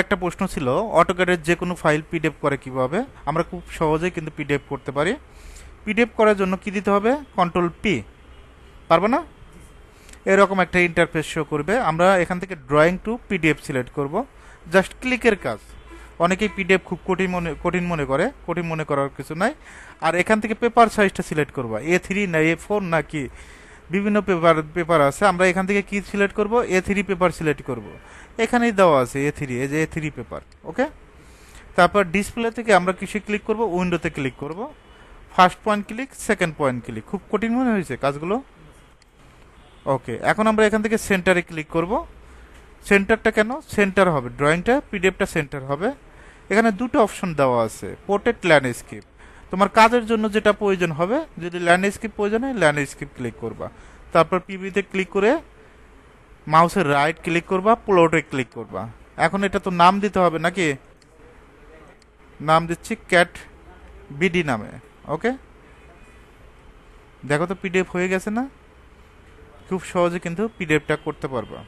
একটা প্রশ্ন ছিল, অটোক্যাডের যে কোনো ফাইল পিডিএফ করে কিভাবে? আমরা খুব সহজেই কিন্তু পিডিএফ করতে পারি। পিডিএফ করার জন্য কি দিতে হবে? Control P. পারবো না? এরকম একটা ইন্টারফেস শো করবে। আমরা এখান থেকে ড্রয়িং টু পিডিএফ সিলেক্ট করব। জাস্ট ক্লিকের কাজ। অনেকেই পিডিএফ খুব কঠিন মনে করার কিছু নাই। আর এখান থেকে পেপার সাইজটা সিলেক্ট করবা, A3 না A4 না কি বিভিন্ন পেপার আছে। আমরা এখান থেকে কি সিলেক্ট করব? A3 পেপার সিলেক্ট করব। এখানেই দেওয়া আছে A3, এই যে A3 পেপার। ওকে, তারপর ডিসপ্লে থেকে আমরা কিসে ক্লিক করব? উইন্ডোতে ক্লিক করব। First point click, second point click. খুব কঠিন মনে হয়েছে কাজগুলো? ওকে, এখন আমরা এখান থেকে সেন্টারে ক্লিক করব। সেন্টারটা কেন? সেন্টার হবে ড্রয়িংটা, পিডিএফটা সেন্টার হবে। এখানে দুটো অপশন দেওয়া আছে, প্রোটেক্ট ল্যান্ডস্কেপ। তোমার কাজের জন্য যেটা প্রয়োজন হবে, যদি ল্যান্ডস্কেপ প্রয়োজন হয় ল্যান্ডস্কেপ ক্লিক করবা। তারপর পিবিতে ক্লিক করে মাউসের রাইট ক্লিক করবা, প্লটে ক্লিক করবা। এখন এটা তো নাম দিতে হবে নাকি? নাম দিচ্ছি ক্যাট বিডি নামে। ওকে, দেখো তো পিডিএফ হয়ে গেছে না? খুব সহজে কিন্তু পিডিএফটা করতে পারবা।